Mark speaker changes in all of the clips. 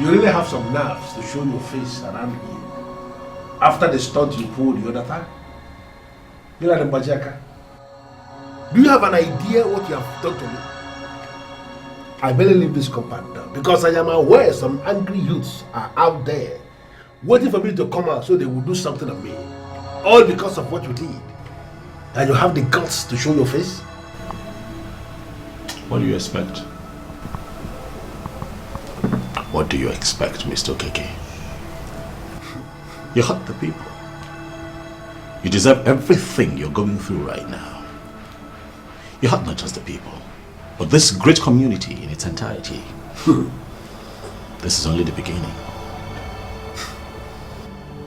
Speaker 1: You really have some nerves to show your face around here after the stunt you pulled the other time. You know the Bajaka. Do you have an idea what you have done to me? I better leave this compound now because I am aware some angry youths are out there waiting for me to come out so they will do something on me. All because of what you did. And you have the guts to show your face?
Speaker 2: What do you expect? What do you expect, Mr. Okeke? You hurt the people. You deserve everything you're going through right now. You hurt not just the people, but this great community in its entirety. This is only the beginning.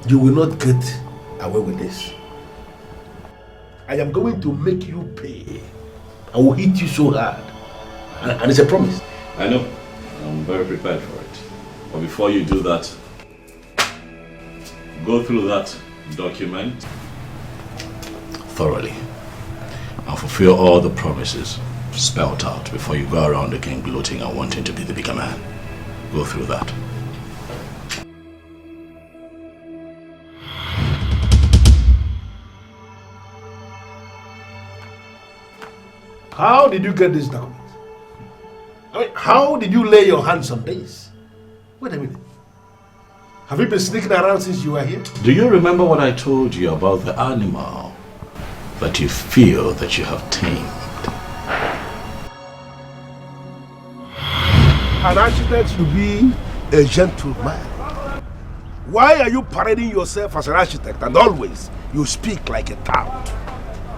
Speaker 1: You will not get away with this. I am going to make you pay. I will hit you so hard. And it's a promise.
Speaker 2: I know. I'm very prepared for it. But before you do that, go through that document thoroughly and fulfill all the promises spelled out before you go around again gloating and wanting to be the bigger man. Go through that.
Speaker 1: How did you get this document? I mean, how did you lay your hands on this? Wait a minute. Have you been sneaking around since you were here?
Speaker 2: Do you remember what I told you about the animal that you feel that you have tamed?
Speaker 1: An architect should be a gentleman. Why are you parading yourself as an architect and always you speak like a tout?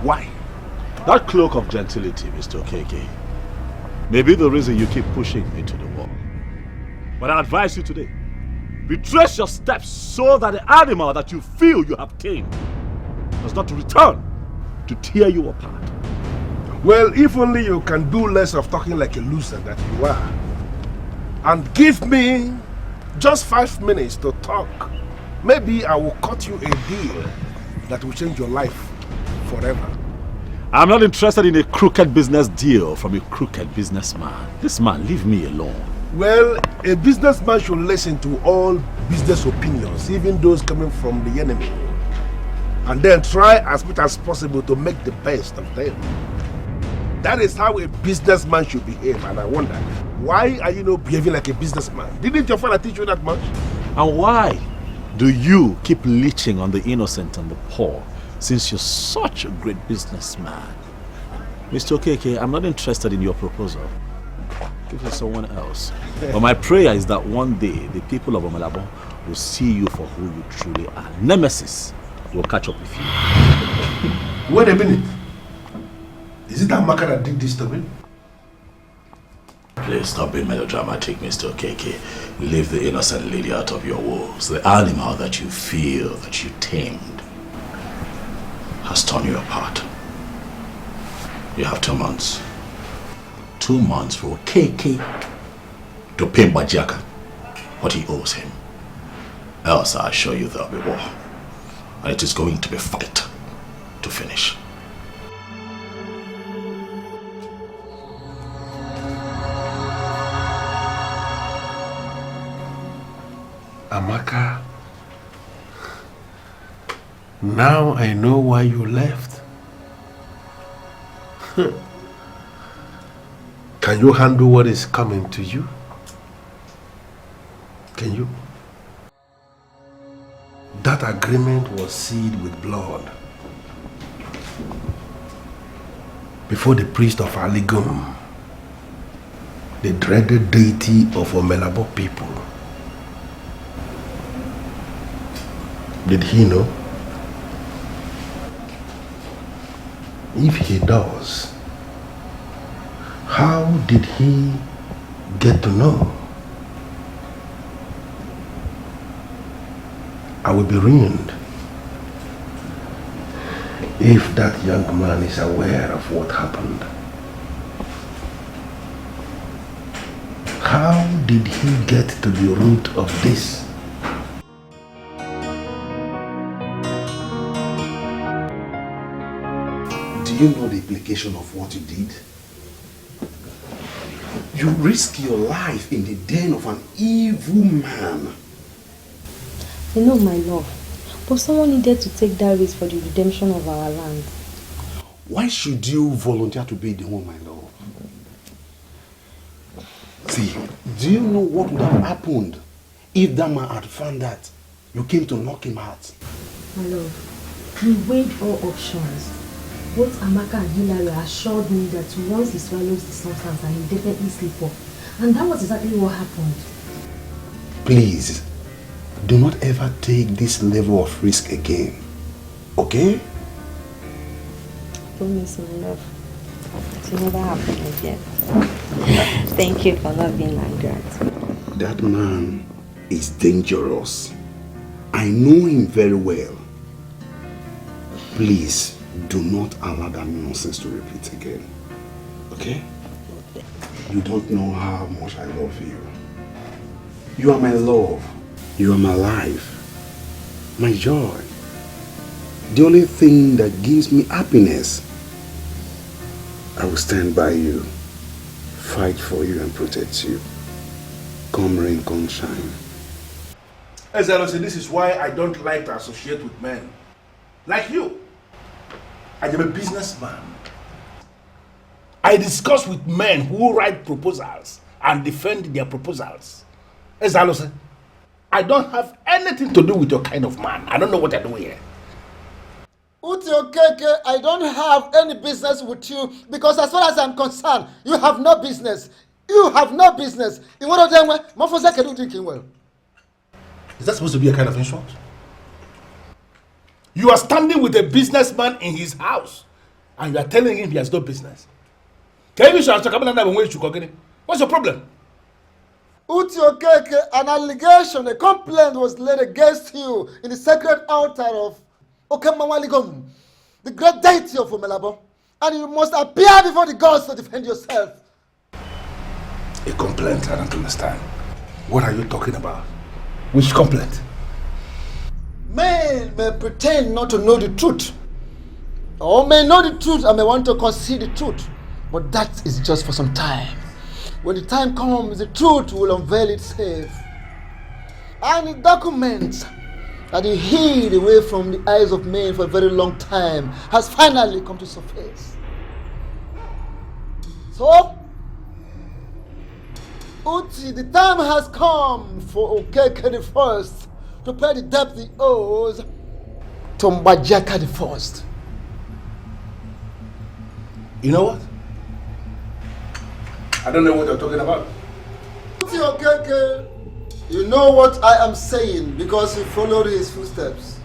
Speaker 1: Why?
Speaker 2: That cloak of gentility, Mr. Okeke, may be the reason you keep pushing me to the wall. But I advise you today, retrace your steps so that the animal that you feel you have tamed does not return to tear you apart.
Speaker 1: Well, if only you can do less of talking like a loser that you are. And give me just 5 minutes to talk. Maybe I will cut you a deal that will change your life forever.
Speaker 2: I'm not interested in a crooked business deal from a crooked businessman. This man, leave me alone.
Speaker 1: Well, a businessman should listen to all business opinions, even those coming from the enemy. And then try as much as possible to make the best of them. That is how a businessman should behave, and I wonder, why are you not behaving like a businessman? Didn't your father teach you that much?
Speaker 2: And why do you keep leeching on the innocent and the poor? Since you're such a great businessman. Mr. Okeke, I'm not interested in your proposal. Give it to someone else. But my prayer is that one day the people of Omalabo will see you for who you truly are. Nemesis will catch up with you.
Speaker 1: Wait a minute. Is it that Amaka that did this to me?
Speaker 2: Please stop being melodramatic, Mr. Okeke. Leave the innocent lady out of your woes. The animal that you feel that you tamed has torn you apart. You have 2 months. 2 months for KK to pay Bajaka what he owes him. Else I assure you there'll be war. And it is going to be fight to finish.
Speaker 1: Amaka, now I know why you left. Can you handle what is coming to you? Can you? That agreement was sealed with blood before the priest of Aligum, the dreaded deity of Omelabo people. Did he know? If he does, how did he get to know? I will be ruined if that young man is aware of what happened. How did he get to the root of this? Do you know the implication of what you did?
Speaker 3: You risk your life in the den of an evil man.
Speaker 4: I know, my love. But someone needed to take that risk for the redemption of our land.
Speaker 3: Why should you volunteer to be the one, my love? See, do you know what would have happened if that man had found that you came to knock him out?
Speaker 4: My love, we weighed all options. Both Amaka and Hilary assured me that once he swallows the substance, I will definitely sleep off. And that was exactly what happened.
Speaker 3: Please, do not ever take this level of risk again. Okay?
Speaker 4: I promise, my love. It will never happen again. Thank you for not being like that.
Speaker 3: That man is dangerous. I know him very well. Please, do not allow that nonsense to repeat again. Okay? You don't know how much I love you. You are my love. You are my life. My joy. The only thing that gives me happiness. I will stand by you, fight for you and protect you. Come rain, come shine.
Speaker 1: Excellency, this is why I don't like to associate with men like you. I am a businessman. I discuss with men who write proposals and defend their proposals. Excellency, I don't have anything to do with your kind of man. I don't know what I do here.
Speaker 5: Uti Okeke, I don't have any business with you because as far as I'm concerned, you have no business. You have no business. In one of them, Mofose can do drinking well.
Speaker 1: Is that supposed to be a kind of insult? You are standing with a businessman in his house and you are telling him he has no business. What's your problem?
Speaker 5: Uti Okeke, an allegation, a complaint was laid against you in the sacred altar of Okemawaligom, the great deity of Umelabo, and you must appear before the gods to defend yourself.
Speaker 1: A complaint? I don't understand. What are you talking about? Which complaint?
Speaker 5: Men may pretend not to know the truth, or may know the truth and may want to conceal the truth, but that is just for some time. When the time comes, the truth will unveil itself. And the documents that you hid away from the eyes of men for a very long time has finally come to surface. So, Uti, the time has come for Okeke the First to pay the debt he owes to Mbajaka the First.
Speaker 1: You know what? I don't know what you're talking about.
Speaker 5: Uti Okeke, you know what I am saying because you followed his footsteps.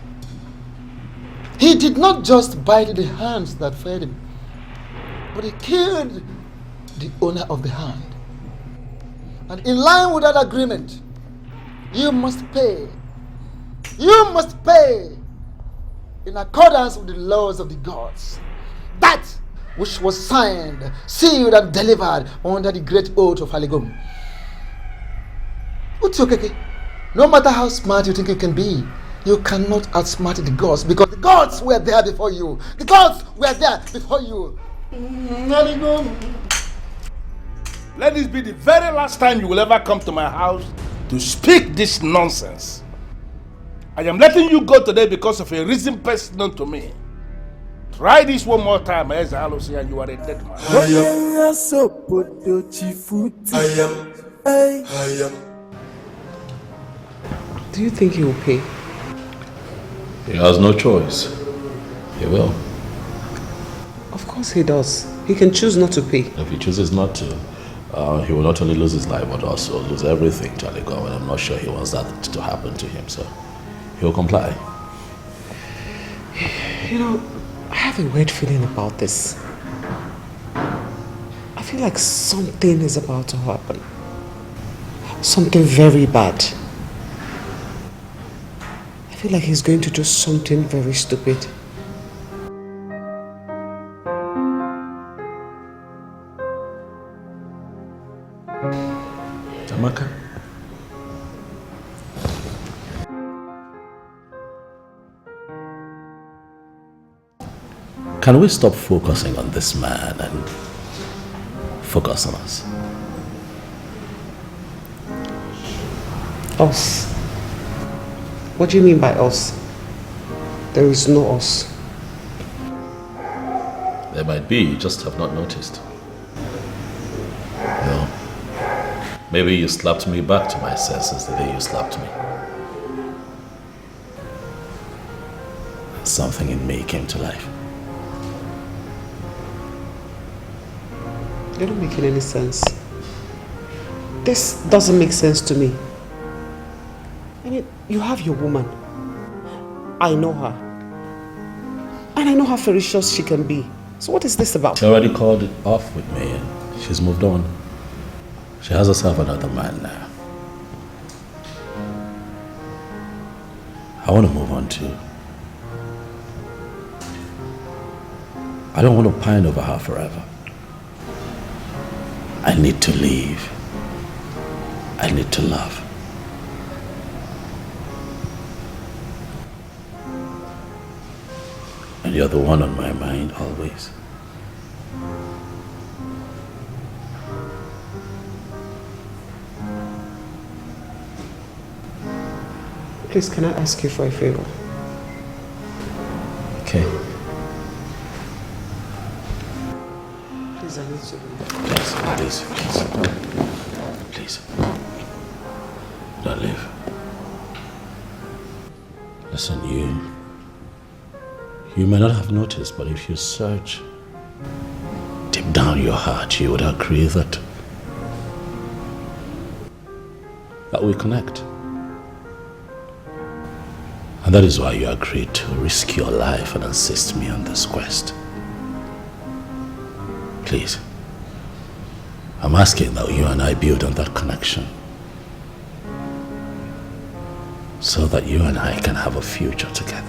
Speaker 5: He did not just bite the hands that fed him, but he killed the owner of the hand. And in line with that agreement, you must pay. You must pay in accordance with the laws of the gods. That which was signed, sealed, and delivered under the great oath of Haligom. Uti Okeke, no matter how smart you think you can be, you cannot outsmart the gods because the gods were there before you. The gods were there before you.
Speaker 1: Let this be the very last time you will ever come to my house to speak this nonsense. I am letting you go today because of a reason best known to me. Try this one more time, as I will say, and you are a dead man.
Speaker 6: I am. Do you think he will pay?
Speaker 2: He has no choice. He will.
Speaker 6: Of course he does. He can choose not to pay.
Speaker 2: If he chooses not to, he will not only lose his life but also lose everything, Charlie Go, and I'm not sure he wants that to happen to him, so he'll comply.
Speaker 6: You know, I have a weird feeling about this. I feel like something is about to happen. Something very bad. I feel like he's going to do something very stupid.
Speaker 2: Amaka? Can we stop focusing on this man and focus on us?
Speaker 6: Us? What do you mean by us? There is no us.
Speaker 2: There might be, you just have not noticed. No. Maybe you slapped me back to my senses the day you slapped me. Something in me came to life.
Speaker 6: You're not making any sense. This doesn't make sense to me. I mean, you have your woman. I know her. And I know how ferocious she can be. So what is this about?
Speaker 2: She already called it off with me and she's moved on. She has herself another man now. I want to move on too. I don't want to pine over her forever. I need to leave. I need to love. And you're the one on my mind always.
Speaker 6: Please, can I ask you for a favor?
Speaker 2: Okay.
Speaker 6: Please, I need to leave.
Speaker 2: Please. Don't leave. Listen, you may not have noticed, but if you search deep down your heart, you would agree that we connect. And that is why you agreed to risk your life and assist me on this quest. Please, I'm asking that you and I build on that connection so that you and I can have a future together.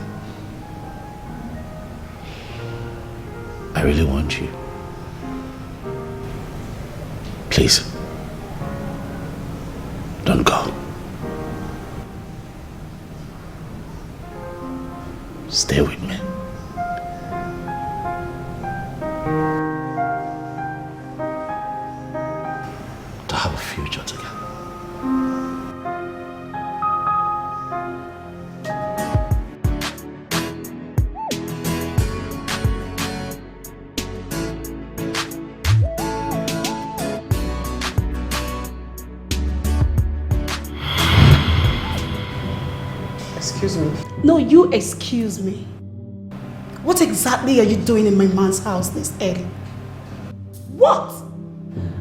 Speaker 2: I really want you. Please, don't go. Stay with me. To have a future together.
Speaker 6: Excuse me.
Speaker 7: No, you excuse me. What exactly are you doing in my man's house this early? What?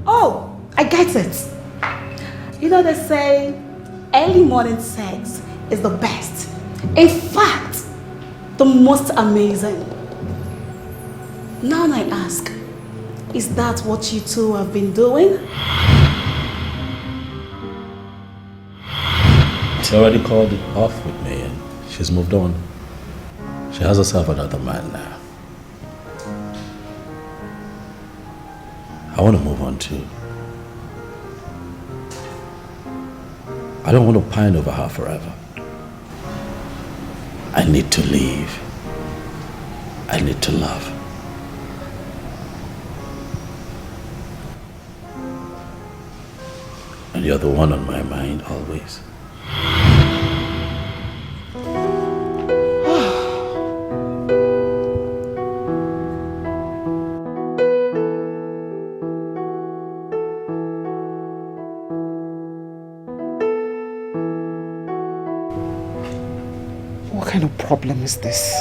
Speaker 7: Oh, I get it. You know they say early morning sex is the best. In fact, the most amazing. Now I ask, is that what you two have been doing?
Speaker 2: She already called it off with me and she's moved on. She has herself another man now. I want to move on too. I don't want to pine over her forever. I need to leave. I need to love. And you're the one on my mind always.
Speaker 6: What kind of problem is this?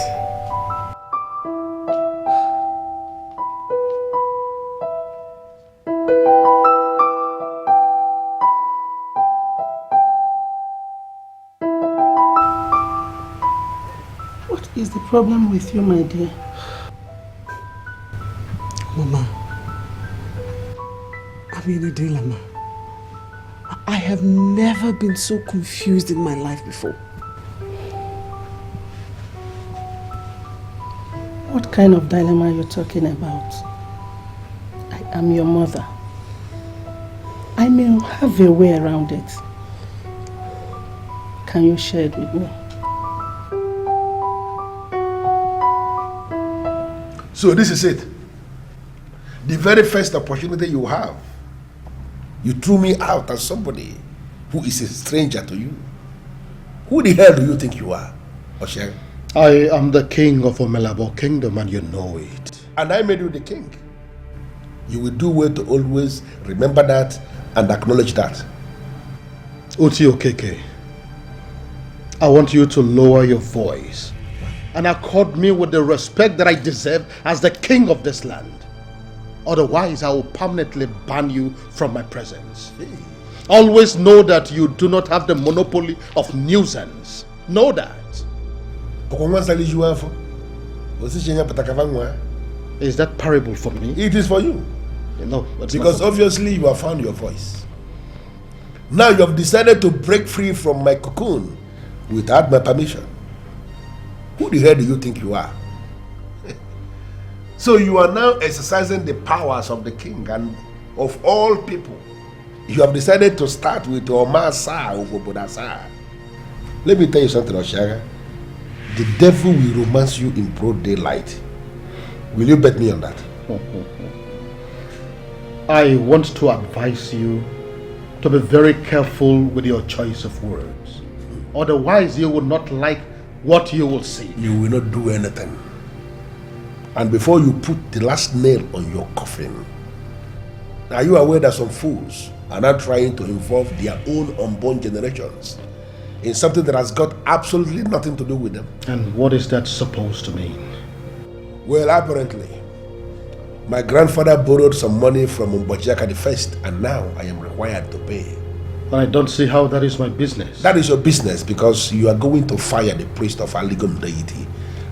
Speaker 8: What is the problem with you, my dear?
Speaker 6: Mama, I'm in a dilemma. I have never been so confused in my life before.
Speaker 8: What kind of dilemma are you talking about? I am your mother. I may have a way around it. Can you share it with me?
Speaker 1: So this is it. The very first opportunity you have, you threw me out as somebody who is a stranger to you? Who the hell do you think you are, Osher?
Speaker 9: I am the king of Omelabo Kingdom, and you know it.
Speaker 1: And I made you the king. You will do well to always remember that and acknowledge that.
Speaker 9: Uti Okeke, I want you to lower your voice and accord me with the respect that I deserve as the king of this land. Otherwise, I will permanently ban you from my presence. Always know that you do not have the monopoly of nuisance. Know that. Is that parable for me?
Speaker 1: It is for you.
Speaker 9: No,
Speaker 1: because obviously you have found your voice. Now you have decided to break free from my cocoon without my permission. Who the hell do you think you are? So you are now exercising the powers of the king and of all people. You have decided to start with Omar Sa over Bodasa. Let me tell you something, Oshaga. The devil will romance you in broad daylight. Will you bet me on that?
Speaker 9: I want to advise you to be very careful with your choice of words. Otherwise, you will not like what you will see.
Speaker 1: You will not do anything. And before you put the last nail on your coffin, are you aware that some fools are now trying to involve their own unborn generations in something that has got absolutely nothing to do with them?
Speaker 9: And what is that supposed to mean?
Speaker 1: Well, apparently, my grandfather borrowed some money from Mbojaka the First, and now I am required to pay.
Speaker 9: I don't see how that is my business.
Speaker 1: That is your business because you are going to fire the priest of Aligum Deity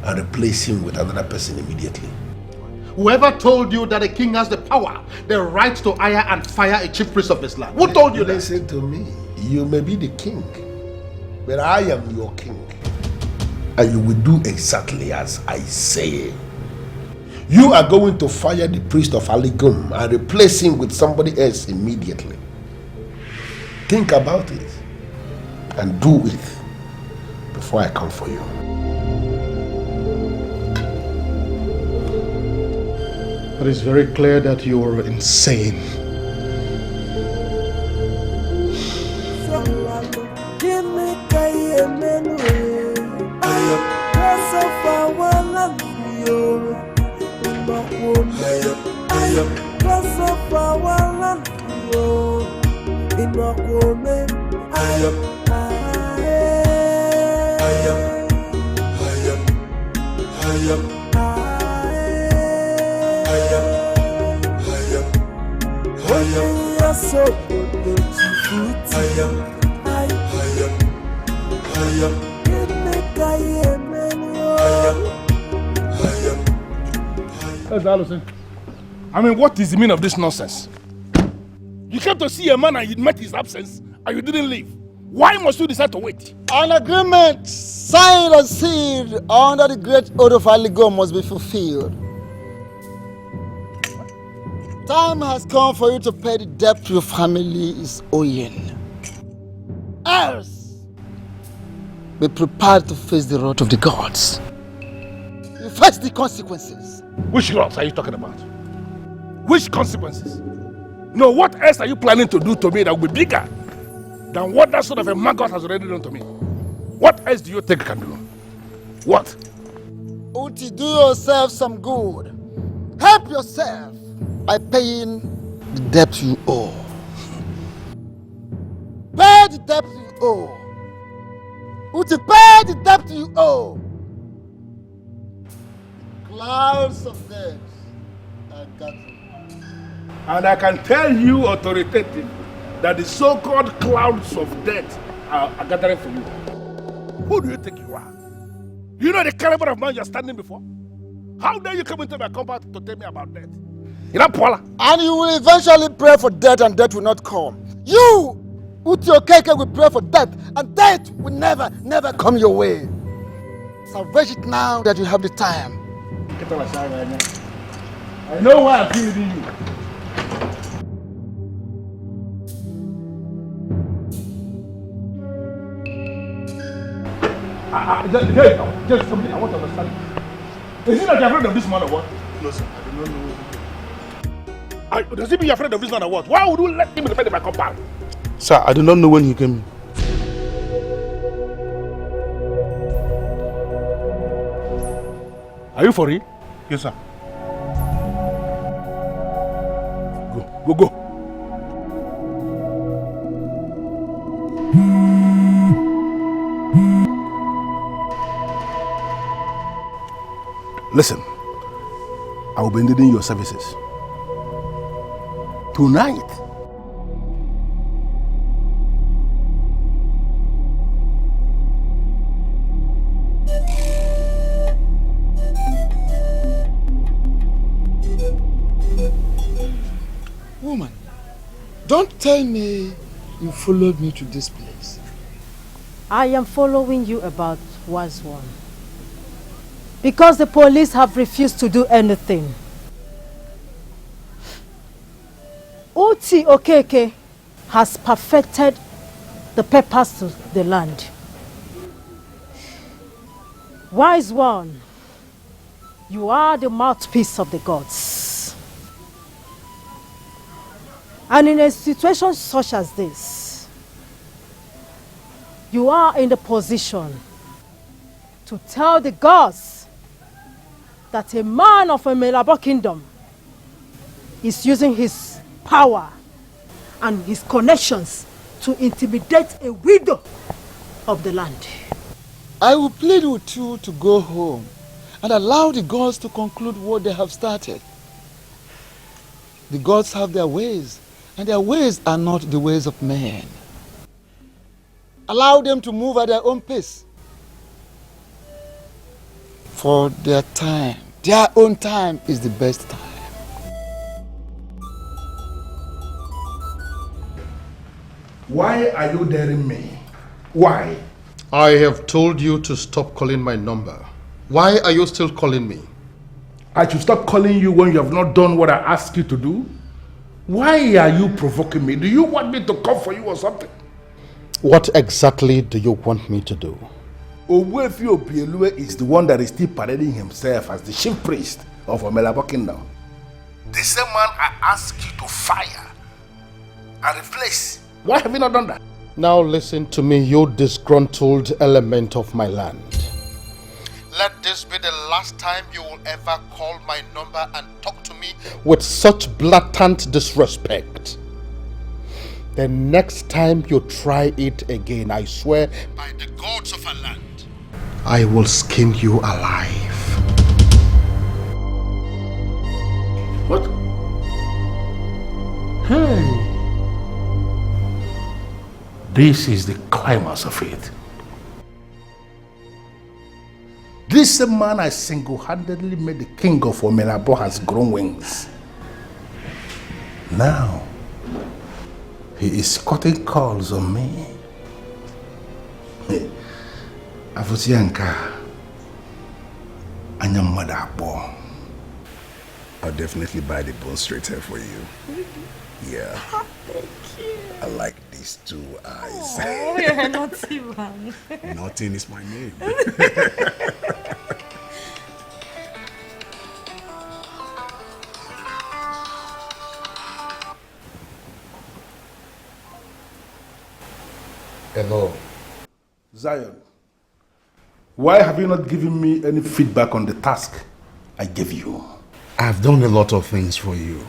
Speaker 1: and replace him with another person immediately.
Speaker 9: Whoever told you that a king has the power, the right to hire and fire a chief priest of his land? Who told you that?
Speaker 1: Listen to me. You may be the king, but I am your king. And you will do exactly as I say. You are going to fire the priest of Aligum and replace him with somebody else immediately. Think about it and do it before I come for you.
Speaker 9: It is very clear that you are insane.
Speaker 1: I mean, what is the meaning of this nonsense? You came to see a man and you met his absence and you didn't leave. Why must you decide to wait?
Speaker 5: An agreement signed and sealed under the great oath of Aligum must be fulfilled. Time has come for you to pay the debt your family is owing. Else, be prepared to face the wrath of the gods. You face the consequences.
Speaker 1: Which gods are you talking about? Which consequences? No, what else are you planning to do to me that will be bigger than what that sort of a maggot has already done to me? What else do you think I can do? What?
Speaker 5: Uti, do yourself some good. Help yourself by paying the debt you owe. Pay the debt you owe. Uti, pay the debt you owe. Clouds of debt are gathering.
Speaker 1: And I can tell you authoritatively that the so-called clouds of death are gathering for you. Who do you think you are? You know the caliber of man you're standing before? How dare you come into my compound to tell me about death? You know, Paula?
Speaker 5: And you will eventually pray for death and death will not come. You, Uti Okeke, will pray for death and death will never, never come your way. Salvage it now that you have the time.
Speaker 1: I know why I'm feeling you. Just something I want to understand. Is it that you're afraid of this man or what?
Speaker 9: No, sir, I do not know.
Speaker 1: Does he mean you're afraid of this man or what? Why would you let him remain in my compound?
Speaker 9: Sir, I do not know when he came.
Speaker 1: Are you for real?
Speaker 9: Yes, sir.
Speaker 1: Go. Listen, I will be needing your services. Tonight.
Speaker 5: Woman, don't tell me you followed me to this place.
Speaker 4: I am following you about wise one. Because the police have refused to do anything. Uti Okeke has perfected the purpose to the land. Wise one, you are the mouthpiece of the gods. And in a situation such as this, you are in the position to tell the gods that a man of a Melabo kingdom is using his power and his connections to intimidate a widow of the land.
Speaker 5: I will plead with you to go home and allow the gods to conclude what they have started. The gods have their ways, and their ways are not the ways of men. Allow them to move at their own pace. For their time, their own time is the best time.
Speaker 1: Why are you daring me? Why?
Speaker 9: I have told you to stop calling my number. Why are you still calling me?
Speaker 1: I should stop calling you when you have not done what I asked you to do? Why are you provoking me? Do you want me to come for you or something?
Speaker 9: What exactly do you want me to do?
Speaker 1: Oviire is the one that is still parading himself as the chief priest of Omelabo Kingdom. The same man I asked you to fire and replace. Why have you not done that?
Speaker 9: Now listen to me, you disgruntled element of my land. Let this be the last time you will ever call my number and talk to me with such blatant disrespect. The next time you try it again, I swear by the gods of our land, I will skin you alive.
Speaker 1: What? Hey. This is the climax of it. This man I single-handedly made the king of Omelabo has grown wings. Now, he is cutting calls on me. Afusianka, Anyamadabo.
Speaker 3: I'll definitely buy the bone straight hair for you. Yeah.
Speaker 10: Thank you.
Speaker 3: I like these two eyes.
Speaker 10: Oh, you're naughty man.
Speaker 3: Nothing is my name.
Speaker 5: Hello.
Speaker 1: Zion, why have you not given me any feedback on the task I gave you?
Speaker 3: I've done a lot of things for you.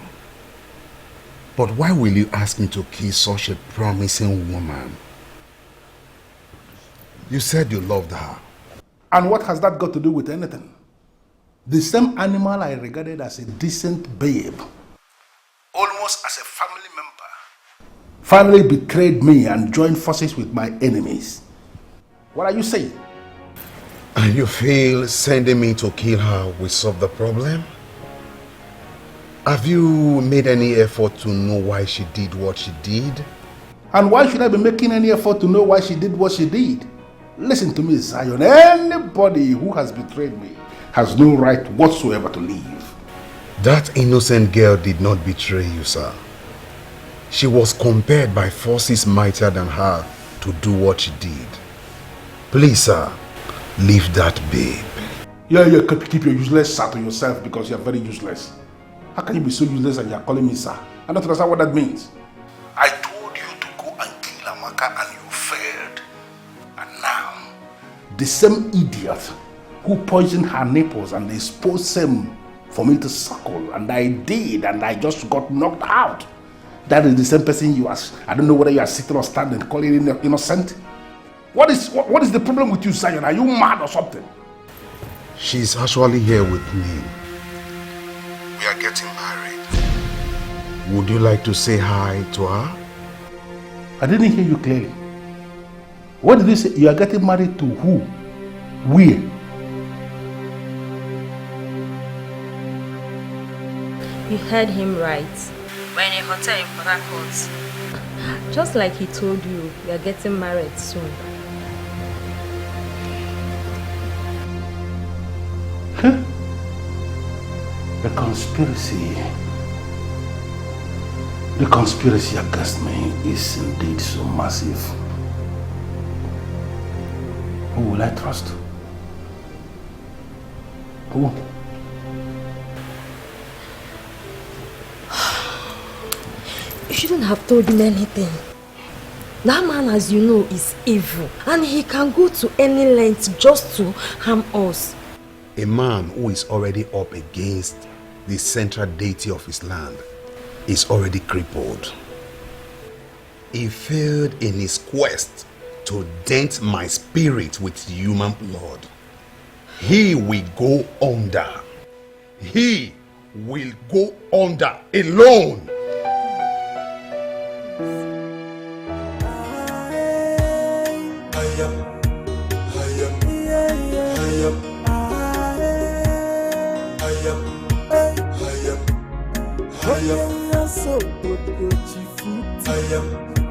Speaker 3: But why will you ask me to kill such a promising woman? You said you loved her.
Speaker 1: And what has that got to do with anything? The same animal I regarded as a decent babe, almost as a family member, finally betrayed me and joined forces with my enemies. What are you saying?
Speaker 3: And you feel sending me to kill her will solve the problem? Have you made any effort to know why she did what she did?
Speaker 1: And why should I be making any effort to know why she did what she did? Listen to me, Zion. Anybody who has betrayed me has no right whatsoever to leave.
Speaker 3: That innocent girl did not betray you, sir. She was compelled by forces mightier than her to do what she did. Please, sir, leave that babe.
Speaker 1: Yeah, keep your useless sir to yourself because you're very useless. How can you be so useless and you're calling me sir? I don't understand what that means. I told you to go and The same idiot who poisoned her nipples and exposed them for me to suckle, and I did, and I just got knocked out. That is the same person you are. I don't know whether you are sitting or standing, calling him innocent. What is the problem with you, Zion? Are you mad or something?
Speaker 3: She's actually here with me. We are getting married. Would you like to say hi to her?
Speaker 1: I didn't hear you clearly. What did you say? You are getting married to who? Where?
Speaker 10: You heard him right. We're in a hotel in Port Harcourt. Just like he told you, we are getting married soon.
Speaker 1: Huh? The conspiracy against me is indeed so massive. Who will I trust? Who?
Speaker 10: You shouldn't have told him anything. That man, as you know, is evil. And he can go to any length just to harm us.
Speaker 3: A man who is already up against the central deity of his land is already crippled. He failed in his quest to dent my spirit with human blood. He will go under. He will go under alone.
Speaker 11: I am